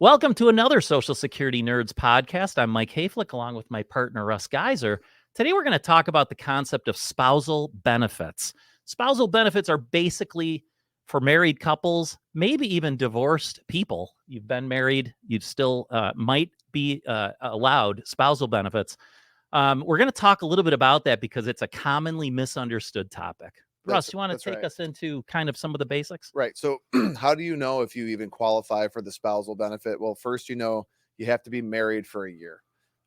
Welcome to another Social Security Nerds podcast. I'm Mike Hayflick along with my partner, Russ Geiser. Today, we're going to talk about the concept of spousal benefits. Spousal benefits are basically for married couples, maybe even divorced people. You've been married, you still might be allowed spousal benefits. We're going to talk a little bit about that because it's a commonly misunderstood topic. Russ, you want to take us into kind of some of the basics? Right. So how do you know if you even qualify for the spousal benefit? Well, first, you have to be married for a year.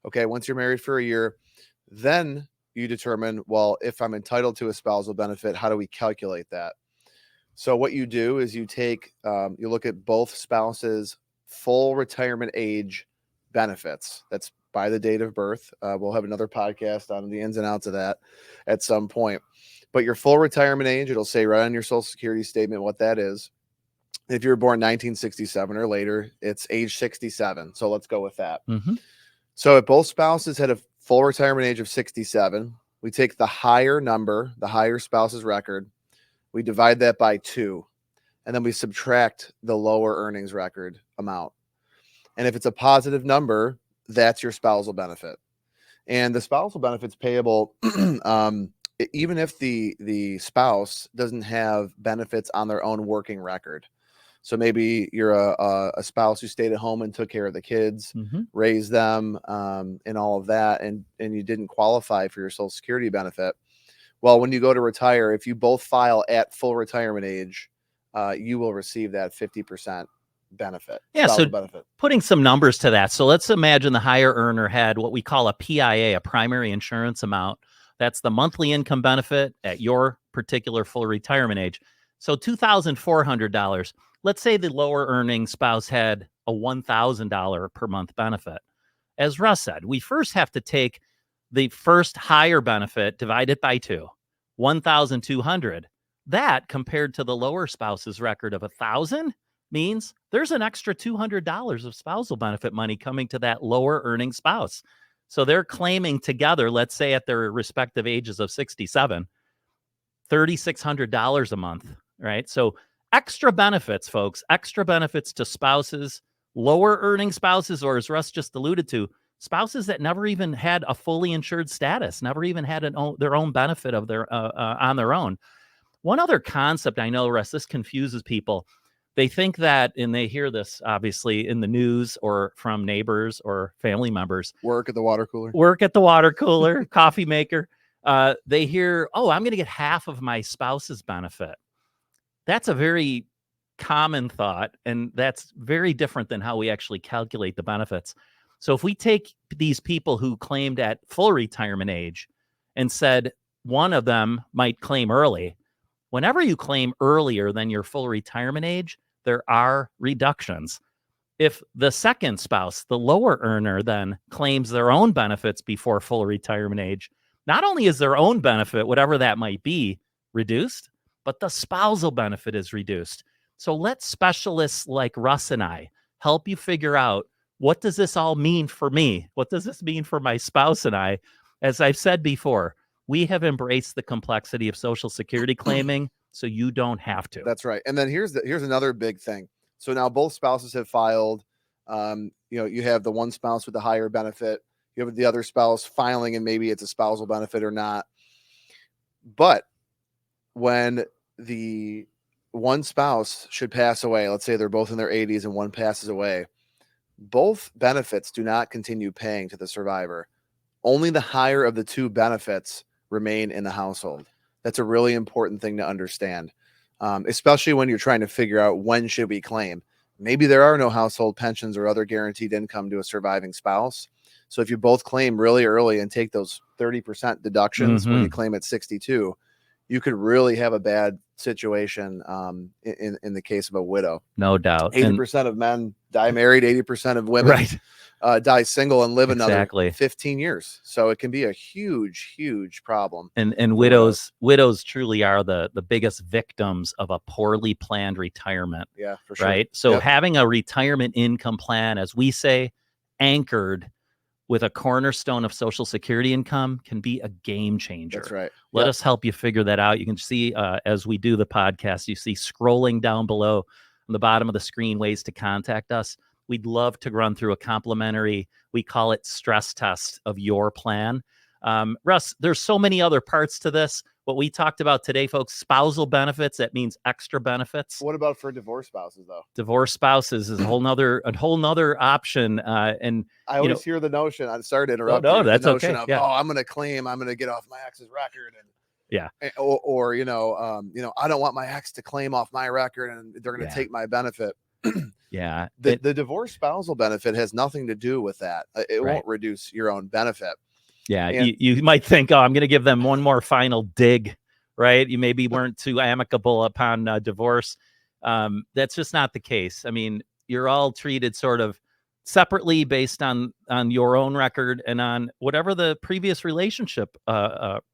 Okay. Once you're married for a year, then you determine, well, if I'm entitled to a spousal benefit, how do we calculate that? So what you do is you look at both spouses' full retirement age benefits. That's by the date of birth. We'll have another podcast on the ins and outs of that at some point. But your full retirement age, it'll say right on your Social Security statement what that is. If you were born 1967 or later, it's age 67. So let's go with that. Mm-hmm. So if both spouses had a full retirement age of 67, we take the higher number, the higher spouse's record, we divide that by 2, and then we subtract the lower earnings record amount. And if it's a positive number, that's your spousal benefit. And the spousal benefit's payable even if the spouse doesn't have benefits on their own working record. So maybe you're a spouse who stayed at home and took care of the kids, raised them, and all of that, and you didn't qualify for your Social Security benefit. Well, when you go to retire, if you both file at full retirement age, you will receive that 50% benefit. Yeah, so putting some numbers to that. So let's imagine the higher earner had what we call a PIA, a primary insurance amount. That's the monthly income benefit at your particular full retirement age. So $2,400. Let's say the lower earning spouse had a $1,000 per month benefit. As Russ said, we first have to take the first higher benefit, divide it by 2, $1,200. That compared to the lower spouse's record of $1,000 means there's an extra $200 of spousal benefit money coming to that lower earning spouse. So they're claiming together, let's say at their respective ages of 67, $3,600 a month, right? So extra benefits, folks, extra benefits to spouses, lower earning spouses, or as Russ just alluded to, spouses that never even had a fully insured status, never even had their own benefit of their on their own. One other concept I know, Russ, this confuses people. They think that, and they hear this obviously in the news or from neighbors or family members. Work at the water cooler, coffee maker. They hear, oh, I'm going to get half of my spouse's benefit. That's a very common thought, and that's very different than how we actually calculate the benefits. So if we take these people who claimed at full retirement age and said one of them might claim early, whenever you claim earlier than your full retirement age, there are reductions. If the second spouse, the lower earner, then claims their own benefits before full retirement age, not only is their own benefit, whatever that might be, reduced, but the spousal benefit is reduced. So let specialists like Russ and I help you figure out, what does this all mean for me? What does this mean for my spouse and I? As I've said before, we have embraced the complexity of Social Security claiming, so you don't have to. That's right. And then here's another big thing. So now both spouses have filed. You have the one spouse with the higher benefit. You have the other spouse filing, and maybe it's a spousal benefit or not. But when the one spouse should pass away, let's say they're both in their 80s and one passes away, both benefits do not continue paying to the survivor. Only the higher of the two benefits remain in the household. That's a really important thing to understand, especially when you're trying to figure out when should we claim. Maybe there are no household pensions or other guaranteed income to a surviving spouse. So if you both claim really early and take those 30% deductions when you claim at 62, you could really have a bad situation in the case of a widow. No doubt. 80% of men die married, 80% of women die single and live another 15 years. So it can be a huge, huge problem. And widows truly are the biggest victims of a poorly planned retirement. Yeah, for sure. Right. So having a retirement income plan, as we say, anchored with a cornerstone of Social Security income can be a game changer. That's right. Let us help you figure that out. You can see as we do the podcast, you see scrolling down below on the bottom of the screen ways to contact us. we'd love to run through a complimentary, we call it stress test of your plan. Russ, there's so many other parts to this. What we talked about today, folks, spousal benefits, that means extra benefits. What about for divorced spouses, though? Divorced spouses is a whole nother option. And I always hear the notion, I'm sorry to interrupt no, you, that's the notion okay. of, Yeah. oh, I'm going to claim, I'm going to get off my ex's record. And yeah. Or I don't want my ex to claim off my record and they're going to take my benefit. Yeah. The divorce spousal benefit has nothing to do with that. It Right. won't reduce your own benefit. Yeah. And You might think, oh, I'm going to give them one more final dig, right? You maybe weren't too amicable upon divorce. That's just not the case. I mean, you're all treated sort of separately based on your own record and on whatever the previous relationship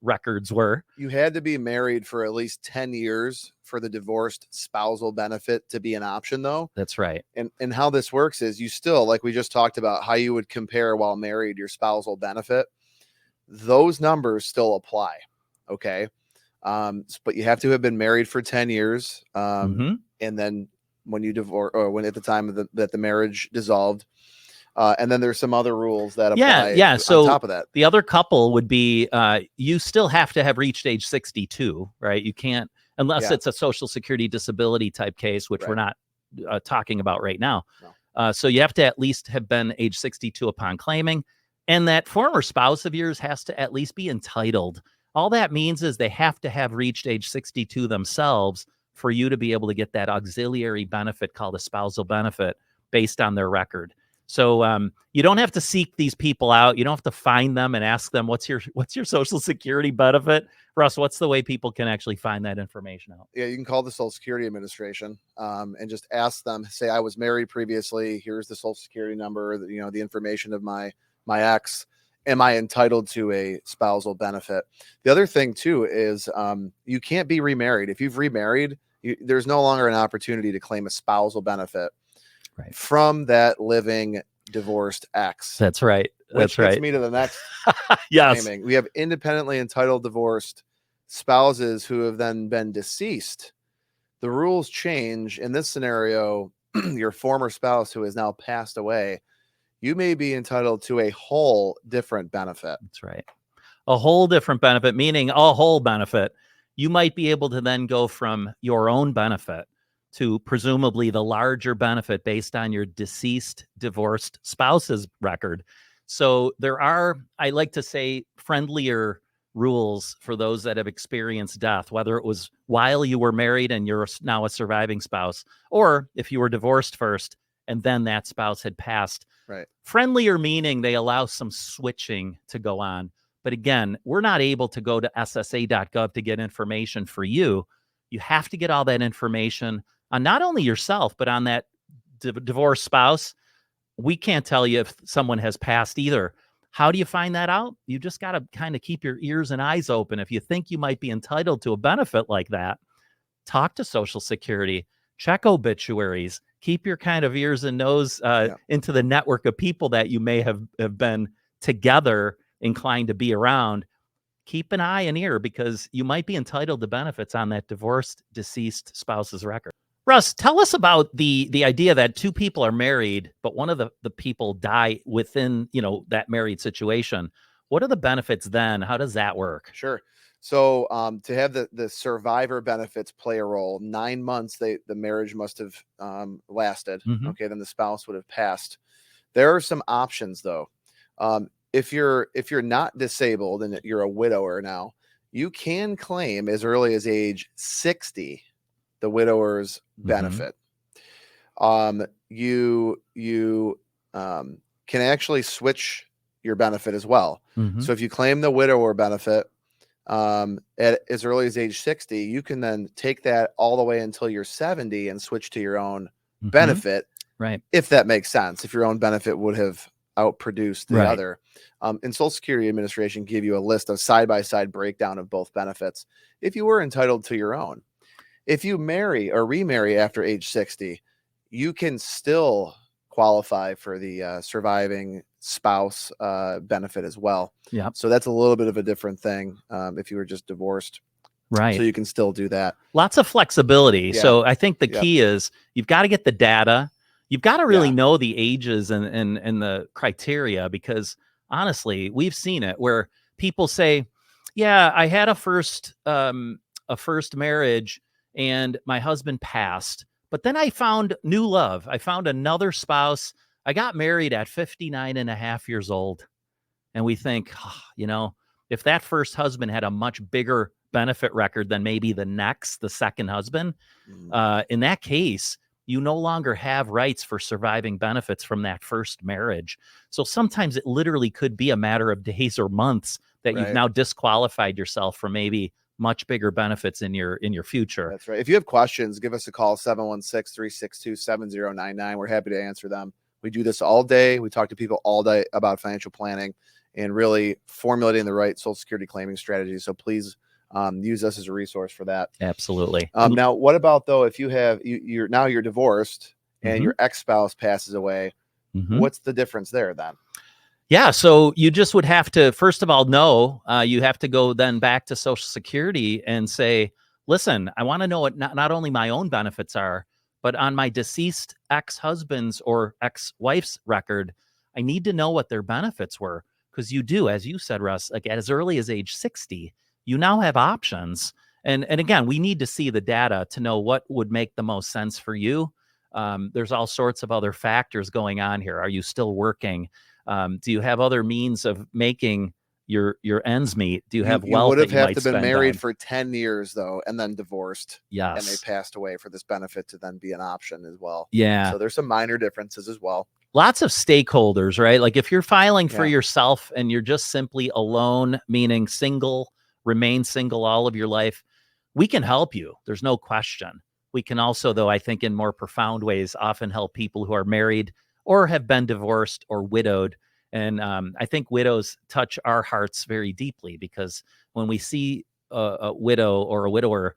records were. You had to be married for at least 10 years for the divorced spousal benefit to be an option, though. That's right. And how this works is you still, like we just talked about, how you would compare while married your spousal benefit. Those numbers still apply. Okay. But you have to have been married for 10 years. And then when you divorce, or when at the time that the marriage dissolved, and then there's some other rules that apply so on top of that. The other couple would be you still have to have reached age 62, right? You can't, unless it's a Social Security disability type case, which we're not talking about right now. No. So you have to at least have been age 62 upon claiming, and that former spouse of yours has to at least be entitled. All that means is they have to have reached age 62 themselves for you to be able to get that auxiliary benefit called a spousal benefit based on their record. So you don't have to seek these people out. You don't have to find them and ask them, what's your Social Security benefit? Russ, what's the way people can actually find that information out? Yeah, you can call the Social Security Administration and just ask them, say, I was married previously. Here's the Social Security number, the information of my ex. Am I entitled to a spousal benefit? The other thing, too, is you can't be remarried. If you've remarried, there's no longer an opportunity to claim a spousal benefit from that living divorced ex. That's right. Which gets me to the next yes. claiming. We have independently entitled divorced spouses who have then been deceased. The rules change. In this scenario, your former spouse who has now passed away, you may be entitled to a whole different benefit. That's right. A whole different benefit, meaning a whole benefit. You might be able to then go from your own benefit to presumably the larger benefit based on your deceased divorced spouse's record. So there are, I like to say, friendlier rules for those that have experienced death, whether it was while you were married and you're now a surviving spouse, or if you were divorced first and then that spouse had passed. Right. Friendlier meaning they allow some switching to go on. But again, we're not able to go to ssa.gov to get information for you. You have to get all that information on not only yourself, but on that divorced spouse. We can't tell you if someone has passed either. How do you find that out? You just got to kind of keep your ears and eyes open. If you think you might be entitled to a benefit like that, talk to Social Security, check obituaries, keep your kind of ears and nose into the network of people that you may have been together inclined to be around. Keep an eye and ear because you might be entitled to benefits on that divorced, deceased spouse's record. Russ, tell us about the idea that two people are married, but one of the people die within, that married situation. What are the benefits then? How does that work? Sure. So to have the survivor benefits play a role, 9 months the marriage must have lasted. Mm-hmm. Okay, then the spouse would have passed. There are some options though. If you're not disabled and you're a widower now, you can claim as early as age 60 the widower's benefit. You can actually switch your benefit as well. Mm-hmm. So if you claim the widower benefit at as early as age 60, you can then take that all the way until you're 70 and switch to your own benefit. Right. If that makes sense, if your own benefit would have outproduced the other. And Social Security Administration give you a list of side-by-side breakdown of both benefits if you were entitled to your own. If you marry or remarry after age 60, you can still qualify for the surviving spouse benefit as well. Yeah. So that's a little bit of a different thing if you were just divorced. Right. So you can still do that. Lots of flexibility. Yeah. So I think the key is you've got to get the data. You've got to really Yeah. know the ages and the criteria, because honestly, we've seen it where people say, "Yeah, I had a first marriage and my husband passed, but then I found new love. I found another spouse. I got married at 59 and a half years old." And we think, if that first husband had a much bigger benefit record than maybe the second husband, Mhm. in that case, you no longer have rights for surviving benefits from that first marriage. So sometimes it literally could be a matter of days or months that you've Right. now disqualified yourself from maybe much bigger benefits in your future. That's right. If you have questions, give us a call, 716-362-7099. We're happy to answer them. We do this all day. We talk to people all day about financial planning and really formulating the right Social Security claiming strategy. So please use us as a resource for that. Absolutely. Now, what about though if you have you're divorced and Mhm. your ex-spouse passes away? Mhm. What's the difference there then? Yeah, so you just would have to, first of all, know, you have to go then back to Social Security and say, listen, I want to know what not only my own benefits are, but on my deceased ex-husband's or ex-wife's record, I need to know what their benefits were. Because you do, as you said, Russ, like as early as age 60, you now have options. And again, we need to see the data to know what would make the most sense for you. There's all sorts of other factors going on here. Are you still working? Do you have other means of making your ends meet? Do you have You wealth would that have you have might to been spend married on? for 10 years though, and then divorced, and they Yes. passed away for this benefit to then be an option as well. Yeah. So there's some minor differences as well. Lots of stakeholders, right? Like if you're filing for Yeah. yourself and you're just simply alone, meaning single, remain single all of your life, we can help you. There's no question. We can also, though, I think in more profound ways, often help people who are married or have been divorced or widowed. And I think widows touch our hearts very deeply, because when we see a widow or a widower,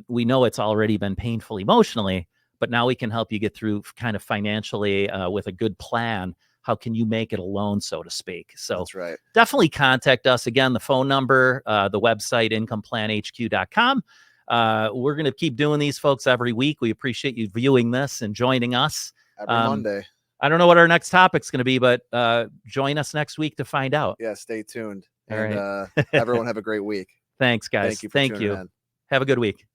we know it's already been painful emotionally, but now we can help you get through kind of financially with a good plan. How can you make it alone, so to speak? So That's right. definitely contact us. Again, the phone number, the website, incomeplanhq.com. We're going to keep doing these, folks, every week. We appreciate you viewing this and joining us. Every Monday. I don't know what our next topic's going to be, but join us next week to find out. Yeah, stay tuned. All And right. everyone have a great week. Thanks, guys. Thank you for Thank tuning you. in. Have a good week.